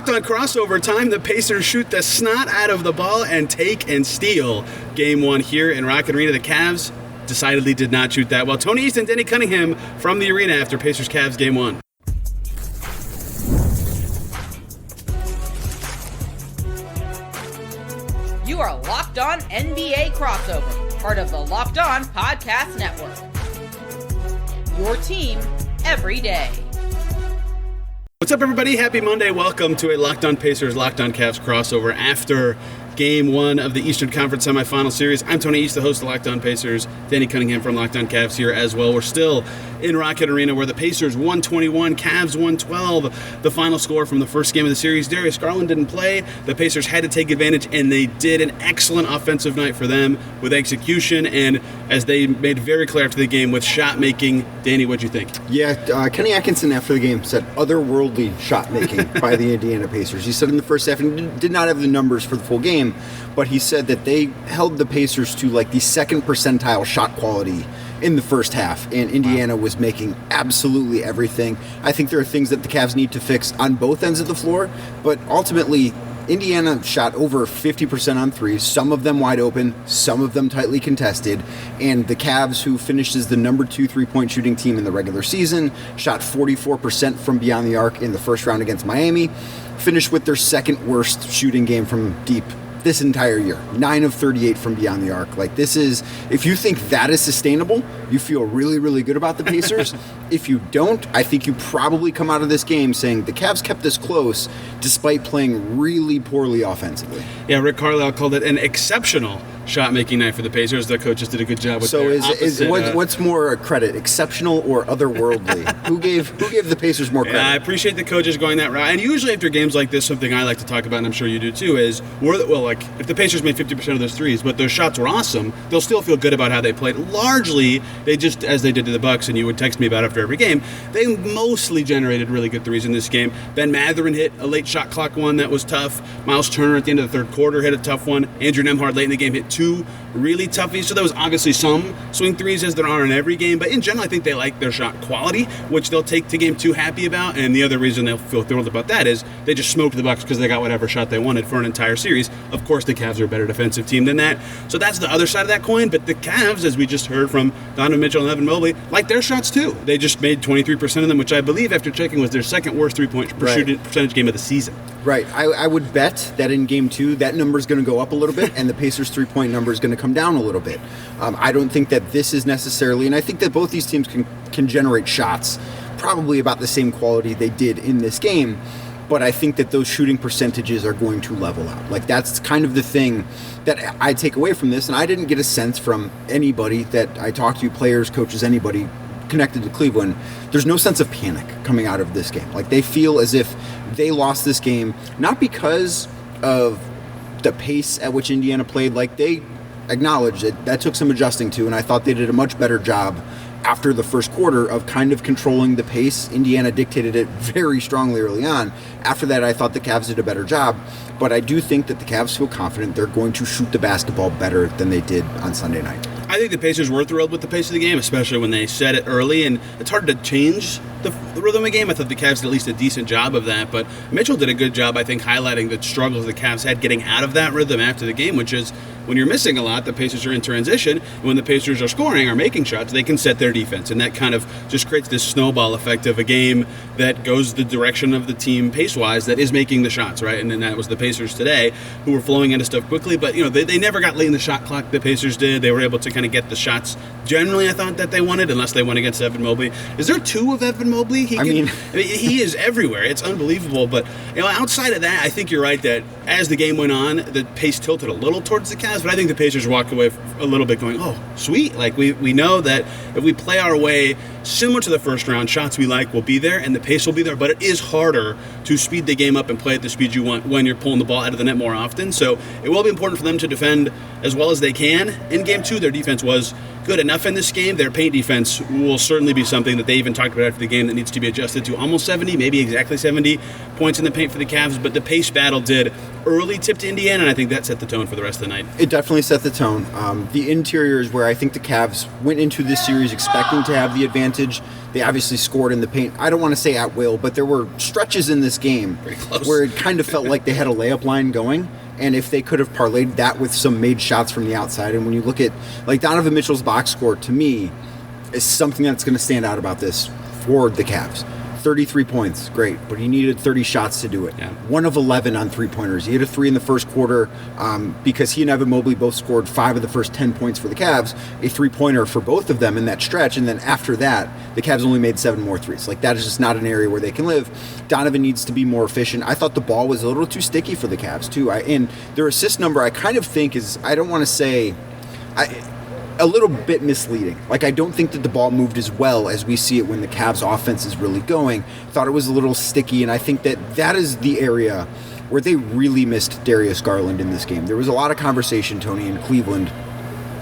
Locked on crossover time, the Pacers shoot the snot out of the ball and take and steal Game 1 here in Rocket Arena. The Cavs decidedly did not shoot that well. Tony East and Denny Cunningham from the arena after Pacers-Cavs Game 1. You are Locked On NBA Crossover, part of the Locked On Podcast Network. Your team every day. What's up, everybody? Happy Monday. Welcome to a Locked On Pacers, Locked On Cavs crossover after Game 1 of the Eastern Conference semifinal series. I'm Tony East, the host of Locked On Pacers. Danny Cunningham from Locked On Cavs here as well. We're still in Rocket Arena where the Pacers 121, Cavs 112. The final score from the first game of the series. Darius Garland didn't play. The Pacers had to take advantage, and they did. An excellent offensive night for them with execution, and as they made very clear after the game with shot making. Danny, what'd you think? Yeah, Kenny Atkinson after the game said otherworldly shot making by the Indiana Pacers. He said in the first half, and did not have the numbers for the full game, but he said that they held the Pacers to like the second percentile shot quality in the first half, and Indiana was making absolutely everything. I think there are things that the Cavs need to fix on both ends of the floor, but ultimately Indiana shot over 50% on threes, some of them wide open, some of them tightly contested, and the Cavs, who finished as the number 2 3-point shooting team in the regular season, shot 44% from beyond the arc in the first round against Miami, finished with their second worst shooting game from deep this entire year. 9 of 38 from beyond the arc. Like, this is, if you think that is sustainable, you feel really, really good about the Pacers. If you don't, I think you probably come out of this game saying the Cavs kept this close despite playing really poorly offensively. Yeah, Rick Carlisle called it an exceptional shot-making night for the Pacers. The coaches did a good job with what's more credit, exceptional or otherworldly? Who gave the Pacers more credit? Yeah, I appreciate the coaches going that route. And usually after games like this, something I like to talk about, and I'm sure you do too, is if the Pacers made 50% of those threes, but those shots were awesome, they'll still feel good about how they played. Largely, they just, as they did to the Bucks, and you would text me about after every game, they mostly generated really good threes in this game. Ben Mathurin hit a late shot clock one that was tough. Myles Turner at the end of the third quarter hit a tough one. Andrew Nembhard late in the game hit 2 really toughies. So there was obviously some swing threes, as there are in every game, but in general I think they like their shot quality, which they'll take to game 2 happy about. And the other reason they'll feel thrilled about that is they just smoked the Bucks because they got whatever shot they wanted for an entire series. Of course the Cavs are a better defensive team than that, so that's the other side of that coin. But the Cavs, as we just heard from Donovan Mitchell and Evan Mobley, like their shots too. They just made 23% of them, which I believe after checking was their second worst 3-point shooting percentage game of the season. Right. I would bet that in game 2 that number is going to go up a little bit and the Pacers 3-point number is going to come down a little bit. I don't think that this is necessarily, and I think that both these teams can generate shots probably about the same quality they did in this game, but I think that those shooting percentages are going to level out. Like, that's kind of the thing that I take away from this, and I didn't get a sense from anybody that I talked to, players, coaches, anybody connected to Cleveland. There's no sense of panic coming out of this game. Like, they feel as if they lost this game not because of the pace at which Indiana played. Like, they acknowledged that took some adjusting to, and I thought they did a much better job after the first quarter of kind of controlling the pace. Indiana dictated it very strongly early on. After that, I thought the Cavs did a better job, but I do think that the Cavs feel confident they're going to shoot the basketball better than they did on Sunday night. I think the Pacers were thrilled with the pace of the game, especially when they set it early, and it's hard to change the rhythm of the game. I thought the Cavs did at least a decent job of that, but Mitchell did a good job, I think, highlighting the struggles the Cavs had getting out of that rhythm after the game, which is when you're missing a lot, the Pacers are in transition, and when the Pacers are scoring or making shots, they can set their defense, and that kind of just creates this snowball effect of a game that goes the direction of the team pace-wise that is making the shots, right? And then that was the Pacers today, who were flowing into stuff quickly, but they never got late in the shot clock. The Pacers did. They were able to kind of get the shots generally, I thought, that they wanted, unless they went against Evan Mobley. Is there 2 of Evan Mobley? He is everywhere. It's unbelievable. But outside of that, I think you're right that as the game went on, the pace tilted a little towards the Cavs, but I think the Pacers walked away a little bit going, oh, sweet. Like, we know that if we play our way similar to the first round, shots we like will be there and the pace will be there, but it is harder to speed the game up and play at the speed you want when you're pulling the ball out of the net more often. So it will be important for them to defend as well as they can. In game 2, their defense was good enough in this game. Their paint defense will certainly be something that they even talked about after the game that needs to be adjusted to almost 70, maybe exactly 70 points in the paint for the Cavs, but the pace battle did early tip to Indiana, and I think that set the tone for the rest of the night. It definitely set the tone. The interior is where I think the Cavs went into this series expecting to have the advantage. They obviously scored in the paint. I don't want to say at will, but there were stretches in this game where it kind of felt like they had a layup line going. And if they could have parlayed that with some made shots from the outside, and when you look at like Donovan Mitchell's box score, to me, is something that's going to stand out about this for the Cavs. 33 points, great, but he needed 30 shots to do it. Yeah. 1 of 11 on three-pointers. He hit a 3 in the first quarter because he and Evan Mobley both scored 5 of the first 10 points for the Cavs, a three-pointer for both of them in that stretch, and then after that, the Cavs only made 7 more threes. Like, that is just not an area where they can live. Donovan needs to be more efficient. I thought the ball was a little too sticky for the Cavs, too. And their assist number, I kind of think is, I don't want to say... a little bit misleading. Like, I don't think that the ball moved as well as we see it when the Cavs offense is really going. Thought it was a little sticky, and I think that is the area where they really missed Darius Garland in this game. There was a lot of conversation, Tony, in Cleveland,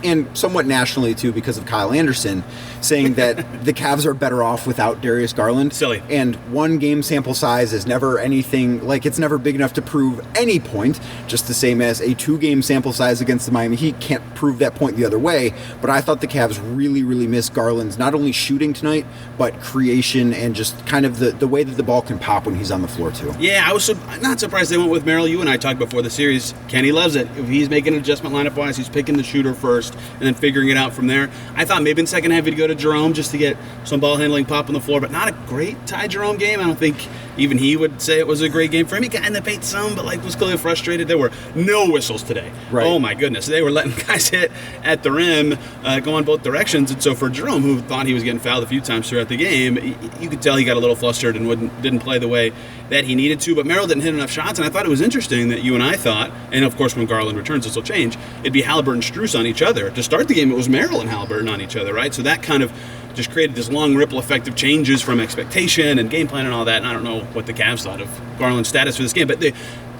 and somewhat nationally too because of Kyle Anderson, saying that the Cavs are better off without Darius Garland. Silly. And 1 game sample size is never anything, like it's never big enough to prove any point, just the same as a 2 game sample size against the Miami Heat can't prove that point the other way. But I thought the Cavs really, really missed Garland's not only shooting tonight, but creation and just kind of the way that the ball can pop when he's on the floor too. Yeah, I was not surprised they went with Merrill. You and I talked before the series. Kenny loves it. If he's making an adjustment lineup-wise, he's picking the shooter first and then figuring it out from there. I thought maybe in the second half he'd go to Jerome just to get some ball handling pop on the floor, but not a great Ty Jerome game. I don't think even he would say it was a great game for him. He got in the paint some, but was clearly frustrated. There were no whistles today. Right. Oh my goodness. They were letting guys hit at the rim, going both directions. And so for Jerome, who thought he was getting fouled a few times throughout the game, you could tell he got a little flustered and didn't play the way that he needed to. But Merrill didn't hit enough shots, and I thought it was interesting that you and I thought, and of course when Garland returns this will change, it'd be Haliburton and Strus on each other. To start the game, it was Merrill and Haliburton on each other, right? So that kind of just created this long ripple effect of changes from expectation and game plan and all that. And I don't know what the Cavs thought of Garland's status for this game, but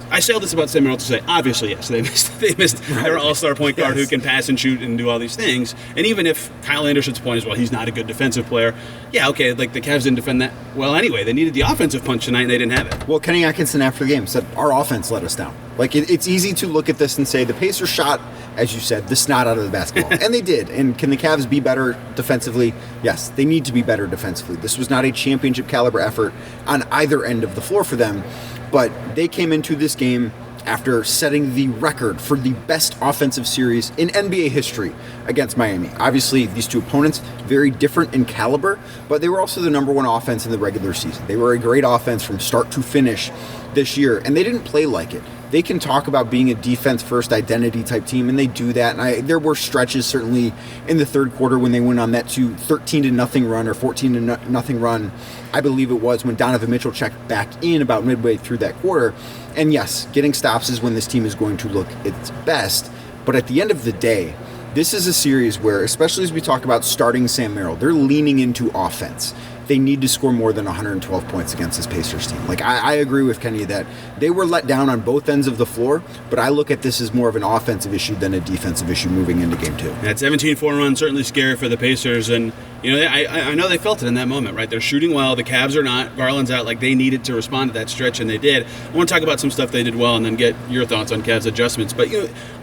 I say all this about Sam Merrill to say, obviously, yes, they missed their all-star point guard who can pass and shoot and do all these things. And even if Kyle Anderson's point is, well, he's not a good defensive player, yeah, okay, the Cavs didn't defend that well anyway. They needed the offensive punch tonight, and they didn't have it. Well, Kenny Atkinson after the game said, our offense let us down. It's easy to look at this and say the Pacers shot, as you said, the snot out of the basketball. And they did. And can the Cavs be better defensively? Yes, they need to be better defensively. This was not a championship caliber effort on either end of the floor for them. But they came into this game after setting the record for the best offensive series in NBA history against Miami. Obviously, these two opponents, very different in caliber, but they were also the number 1 offense in the regular season. They were a great offense from start to finish this year, and they didn't play like it. They can talk about being a defense-first identity type team, and they do that. And there were stretches certainly in the third quarter when they went on that 13-0 run or 14-0 run, I believe it was, when Donovan Mitchell checked back in about midway through that quarter. And yes, getting stops is when this team is going to look its best. But at the end of the day, this is a series where, especially as we talk about starting Sam Merrill, they're leaning into offense. They need to score more than 112 points against this Pacers team. I agree with Kenny that they were let down on both ends of the floor, but I look at this as more of an offensive issue than a defensive issue moving into game 2. That 17-4 run certainly scary for the Pacers, and I know they felt it in that moment, right? They're shooting well, the Cavs are not, Garland's out, they needed to respond to that stretch, and they did. I want to talk about some stuff they did well and then get your thoughts on Cavs adjustments, but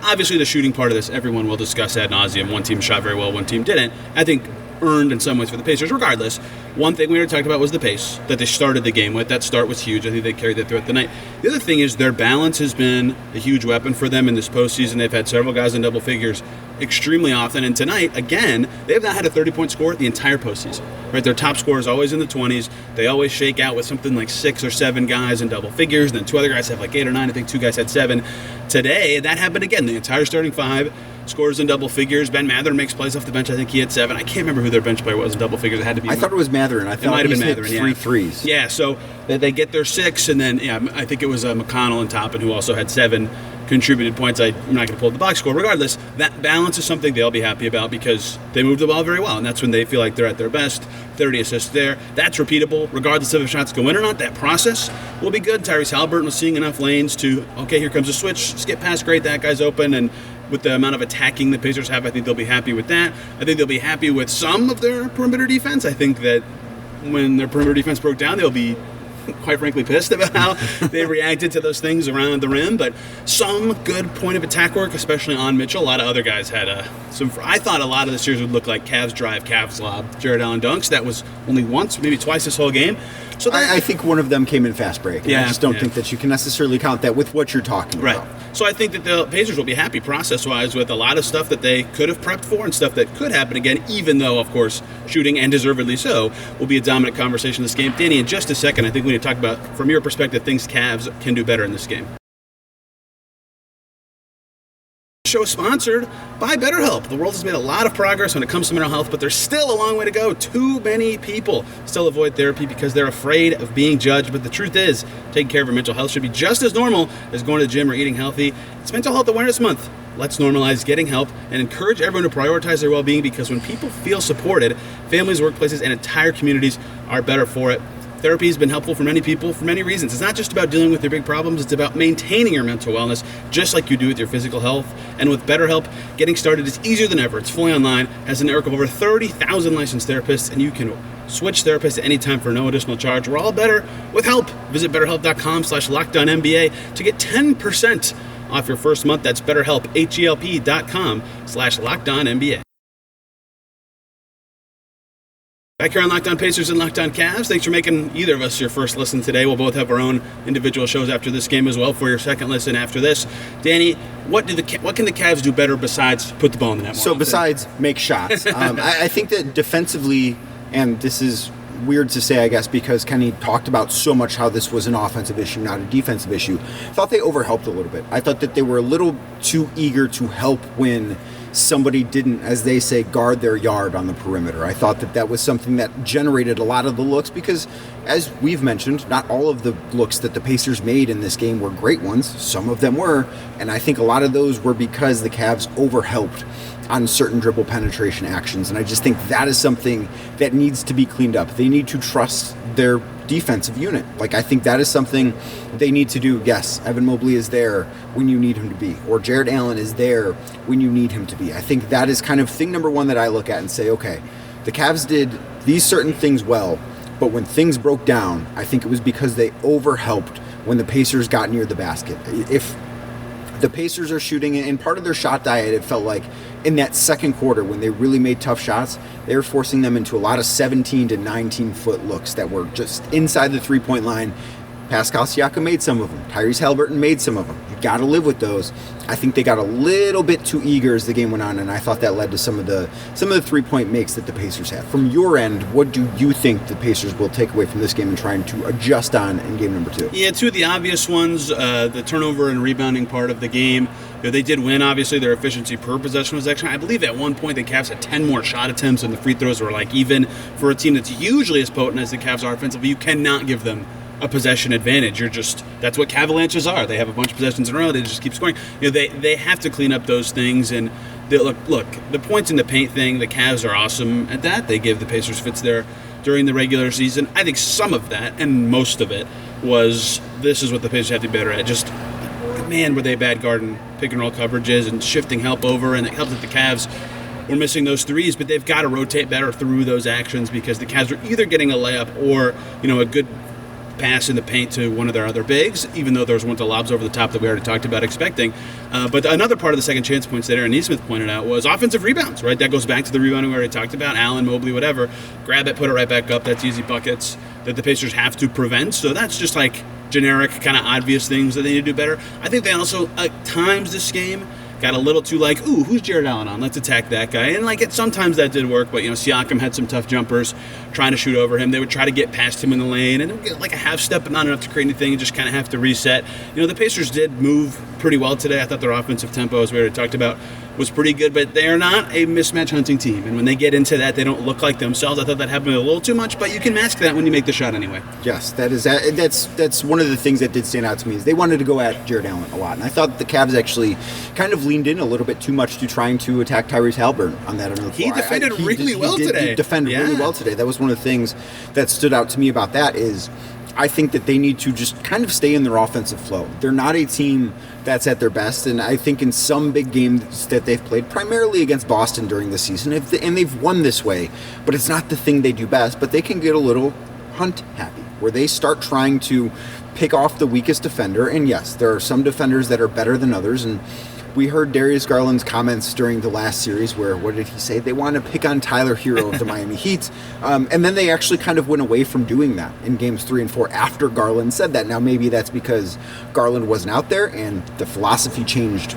obviously the shooting part of this, everyone will discuss ad nauseum. One team shot very well, one team didn't. I think earned in some ways for the Pacers. Regardless, one thing we already talked about was the pace that they started the game with. That start was huge. I think they carried that throughout the night. The other thing is their balance has been a huge weapon for them in this postseason. They've had several guys in double figures extremely often, and tonight, again, they have not had a 30-point score the entire postseason. Right? Their top scorer is always in the 20s. They always shake out with something like 6 or 7 guys in double figures, and then 2 other guys have 8 or 9. I think 2 guys had 7. Today, that happened again. The entire starting 5 scores in double figures. Ben Mathurin makes plays off the bench. I think he had 7. I can't remember who their bench player was in double figures. It had to be. I thought it was Mathurin. I thought it might have been hit Mathurin. 3 threes. Yeah, so they get their 6, and then I think it was McConnell and Toppin who also had 7 contributed points. I'm not going to pull up the box score. Regardless, that balance is something they'll be happy about because they move the ball very well, and that's when they feel like they're at their best. 30 assists there. That's repeatable, regardless of if shots go in or not. That process will be good. Tyrese Haliburton was seeing enough lanes to, okay, here comes a switch, skip pass, great, that guy's open, and with the amount of attacking the Pacers have, I think they'll be happy with that. I think they'll be happy with some of their perimeter defense. I think that when their perimeter defense broke down, they'll be quite frankly pissed about how they reacted to those things around the rim, but some good point of attack work, especially on Mitchell. A lot of other guys had I thought a lot of the series would look like Cavs drive, Cavs lob, Jared Allen dunks. That was only once, maybe twice this whole game. So I think one of them came in fast break. Yeah, I just don't think that you can necessarily count that with what you're talking about. Right. So I think that the Pacers will be happy process-wise with a lot of stuff that they could have prepped for and stuff that could happen again, even though, of course, shooting, and deservedly so, will be a dominant conversation in this game. Danny, in just a second, I think we need to talk about, from your perspective, things Cavs can do better in this game. Show sponsored by Betterhelp. The world has made a lot of progress when it comes to mental health, but there's still a long way to go. Too many people still avoid therapy because they're afraid of being judged. But the truth is, taking care of your mental health should be just as normal as going to the gym or eating healthy. It's Mental Health Awareness Month. Let's normalize getting help and encourage everyone to prioritize their well-being, because when people feel supported, families, workplaces, and entire communities are better for it. Therapy has been helpful for many people for many reasons. It's not just about dealing with your big problems, it's about maintaining your mental wellness, just like you do with your physical health. And with BetterHelp, getting started is easier than ever. It's fully online, has a network of over 30,000 licensed therapists, and you can switch therapists at any time for no additional charge. We're all better with help. Visit BetterHelp.com/LockedOnNBA to get 10% off your first month. That's BetterHelp, HELP.com/LockedOnNBA. Back here on Locked On Pacers and Locked On Cavs. Thanks for making either of us your first listen today. We'll both have our own individual shows after this game as well for your second listen after this. Danny, what can the Cavs do better besides put the ball in the net more often? Besides make shots, I think that defensively, and this is weird to say, I guess, because Kenny talked about so much how this was an offensive issue, not a defensive issue. I thought they overhelped a little bit. I thought that they were a little too eager to help when somebody didn't, as they say, guard their yard on the perimeter. I thought that was something that generated a lot of the looks because, as we've mentioned, not all of the looks that the Pacers made in this game were great ones. Some of them were, and I think a lot of those were because the Cavs overhelped on certain dribble penetration actions, and I just think that is something that needs to be cleaned up. They need to trust their defensive unit. I think that is something they need to do. Yes, Evan Mobley is there when you need him to be, or Jared Allen is there when you need him to be. I think that is kind of thing number one that I look at and say, okay, the Cavs did these certain things well, but when things broke down, I think it was because they overhelped when the Pacers got near the basket. If the Pacers are shooting, and part of their shot diet, it felt like in that second quarter when they really made tough shots, they were forcing them into a lot of 17 to 19 foot looks that were just inside the 3-point line. Pascal Siakam made some of them. Tyrese Haliburton made some of them. You got to live with those. I think they got a little bit too eager as the game went on, and I thought that led to some of the 3-point makes that the Pacers had. From your end, what do you think the Pacers will take away from this game and trying to adjust on in game number 2? Yeah, two of the obvious ones, the turnover and rebounding part of the game. They did win, obviously. Their efficiency per possession was actually, I believe at one point the Cavs had 10 more shot attempts and the free throws were even for a team that's usually as potent as the Cavs are offensively. You cannot give them a possession advantage. That's what Cavalanches are. They have a bunch of possessions in a row. They just keep scoring. They have to clean up those things. And look, the points in the paint thing, the Cavs are awesome at that. They give the Pacers fits there during the regular season. I think some of that, and most of it, was this is what the Pacers have to be better at. Just, man, were they bad guarding pick and roll coverages and shifting help over, and it helps that the Cavs were missing those threes, but they've got to rotate better through those actions because the Cavs are either getting a layup or, a good pass in the paint to one of their other bigs, even though there was one of the lobs over the top that we already talked about expecting. But another part of the second chance points that Aaron Nesmith pointed out was offensive rebounds, right? That goes back to the rebounding we already talked about. Allen, Mobley, whatever. Grab it, put it right back up. That's easy buckets that the Pacers have to prevent. So that's just generic, kind of obvious things that they need to do better. I think they also, at times this game, got a little too ooh, who's Jared Allen on? Let's attack that guy. And sometimes that did work, but Siakam had some tough jumpers trying to shoot over him. They would try to get past him in the lane, and it would get a half step, but not enough to create anything, and just kind of have to reset. The Pacers did move pretty well today. I thought their offensive tempo, as we already talked about, was pretty good, but they are not a mismatch hunting team. And when they get into that, they don't look like themselves. I thought that happened a little too much, but you can mask that when you make the shot anyway. Yes, that's one of the things that did stand out to me is they wanted to go at Jared Allen a lot. And I thought the Cavs actually kind of leaned in a little bit too much to trying to attack Tyrese Haliburton on that end of the floor. He defended really well today. He defended really well today. That was one of the things that stood out to me about that is I think that they need to just kind of stay in their offensive flow. They're not a team that's at their best, and I think in some big games that they've played, primarily against Boston during the season, and they've won this way, but it's not the thing they do best, but they can get a little hunt happy, where they start trying to pick off the weakest defender. And yes, there are some defenders that are better than others. And we heard Darius Garland's comments during the last series where, what did he say? They want to pick on Tyler Hero of the Miami Heat. And then they actually kind of went away from doing that in games 3 and 4 after Garland said that. Now, maybe that's because Garland wasn't out there and the philosophy changed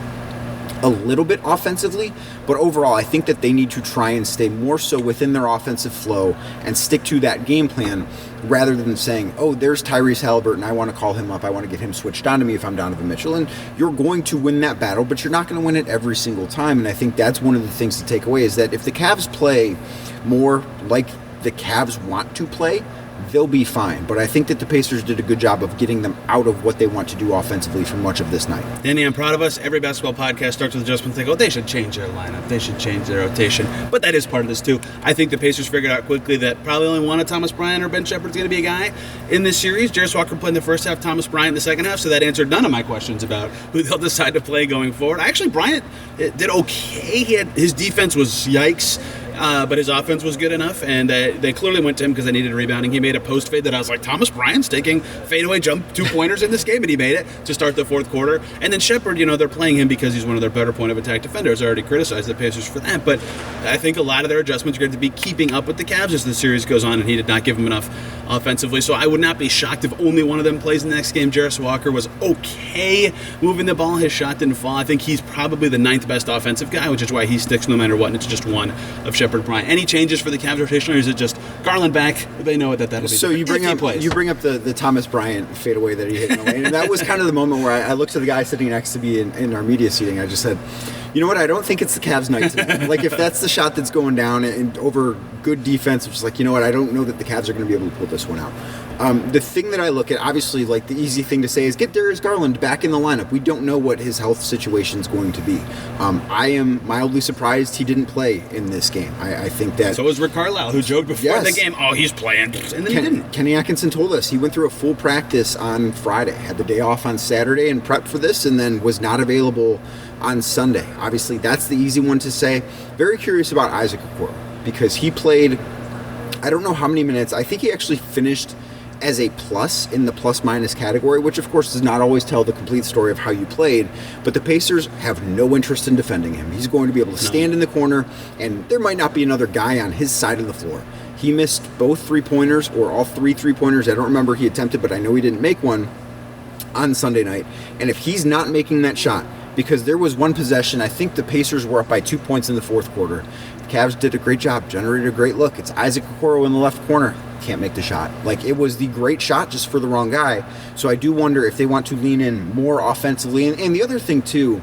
a little bit offensively, but overall I think that they need to try and stay more so within their offensive flow and stick to that game plan rather than saying, oh, there's Tyrese Haliburton, I want to call him up, I want to get him switched on to me if I'm Donovan Mitchell. And you're going to win that battle, but you're not going to win it every single time. And I think that's one of the things to take away, is that if the Cavs play more like the Cavs want to play, they'll be fine. But I think that the Pacers did a good job of getting them out of what they want to do offensively for much of this night. Danny, I'm proud of us. Every basketball podcast starts with adjustments. They go, they should change their lineup. They should change their rotation. But that is part of this, too. I think the Pacers figured out quickly that probably only one of Thomas Bryant or Ben Shepherd's going to be a guy in this series. Jarace Walker played in the first half, Thomas Bryant in the second half, so that answered none of my questions about who they'll decide to play going forward. Actually, Bryant did okay. His defense was yikes. But his offense was good enough, and they clearly went to him because they needed a rebounding. He made a post fade that I was like, Thomas Bryant's taking fadeaway jump 2-pointers in this game, and he made it to start the fourth quarter. And then Shepherd, they're playing him because he's one of their better point of attack defenders. I already criticized the Pacers for that, but I think a lot of their adjustments are going to be keeping up with the Cavs as the series goes on, and he did not give them enough offensively. So I would not be shocked if only one of them plays in the next game. Jarace Walker was okay moving the ball. His shot didn't fall. I think he's probably the 9th best offensive guy, which is why he sticks no matter what, and it's just one of Shepherd Bryant. Any changes for the Cavs rotation, or is it just Garland back? They know that'll be. So you bring up the Thomas Bryant fadeaway that he hit in the lane, and that was kind of the moment where I looked to the guy sitting next to me in our media seating. I just said, you know what? I don't think it's the Cavs' night tonight. Like, if that's the shot that's going down and over good defense, it's just like, you know what? I don't know that the Cavs are going to be able to pull this one out. The thing that I look at, obviously, like, the easy thing to say is get Darius Garland back in the lineup. We don't know what his health situation is going to be. I am mildly surprised he didn't play in this game. I think that... So was Rick Carlisle, who joked before the game, oh, he's playing, and then he didn't. Kenny Atkinson told us he went through a full practice on Friday, had the day off on Saturday and prepped for this, and then was not available on Sunday. Obviously, that's the easy one to say. Very curious about Isaac Okoro, because he played, I don't know how many minutes. I think he actually finished as a plus in the plus-minus category, which of course does not always tell the complete story of how you played, but the Pacers have no interest in defending him. He's going to be able to stand in the corner, and there might not be another guy on his side of the floor. He missed both three-pointers, or all 3 3-pointers. I don't remember he attempted, but I know he didn't make one on Sunday night. And if he's not making that shot, because there was one possession, I think the Pacers were up by 2 points in the fourth quarter. The Cavs did a great job, generated a great look. It's Isaac Okoro in the left corner. Can't make the shot. Like, it was the great shot just for the wrong guy. So I do wonder if they want to lean in more offensively. And the other thing, too,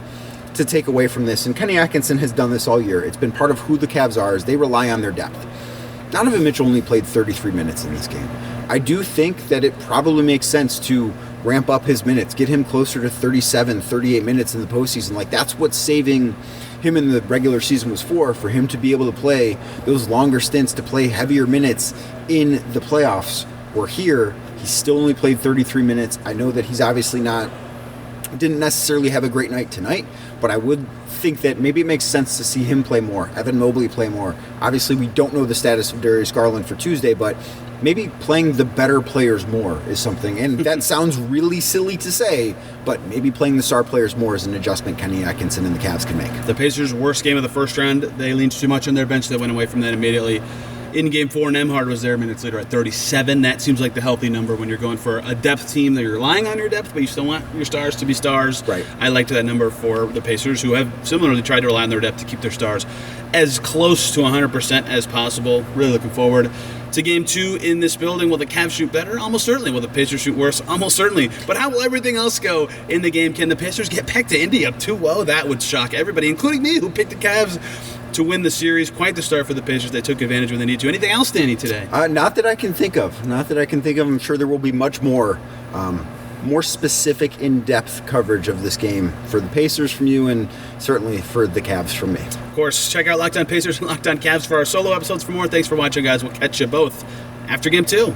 to take away from this, and Kenny Atkinson has done this all year, it's been part of who the Cavs are, is they rely on their depth. Donovan Mitchell only played 33 minutes in this game. I do think that it probably makes sense to ramp up his minutes, get him closer to 37, 38 minutes in the postseason. Like, that's what saving him in the regular season was for him to be able to play those longer stints, to play heavier minutes in the playoffs. Where here, he still only played 33 minutes. I know that he's obviously didn't necessarily have a great night tonight, but I would think that maybe it makes sense to see him play more, Evan Mobley play more. Obviously, we don't know the status of Darius Garland for Tuesday, but maybe playing the better players more is something. And that sounds really silly to say, but maybe playing the star players more is an adjustment Kenny Atkinson and the Cavs can make. The Pacers' worst game of the first round, they leaned too much on their bench. They went away from that immediately. In Game 4, Nembhard was their minutes leader at 37. That seems like the healthy number when you're going for a depth team that you're relying on your depth, but you still want your stars to be stars. Right. I liked that number for the Pacers, who have similarly tried to rely on their depth to keep their stars as close to 100% as possible. Really looking forward to Game 2 in this building. Will the Cavs shoot better? Almost certainly. Will the Pacers shoot worse? Almost certainly. But how will everything else go in the game? Can the Pacers get back to Indy up 2-0? That would shock everybody, including me, who picked the Cavs to win the series. Quite the start for the Pacers. They took advantage when they need to. Anything else, Danny, today? Not that I can think of. I'm sure there will be much more specific, in-depth coverage of this game for the Pacers from you, and certainly for the Cavs from me. Of course, check out Locked On Pacers and Locked On Cavs for our solo episodes for more. Thanks for watching, guys. We'll catch you both after Game 2.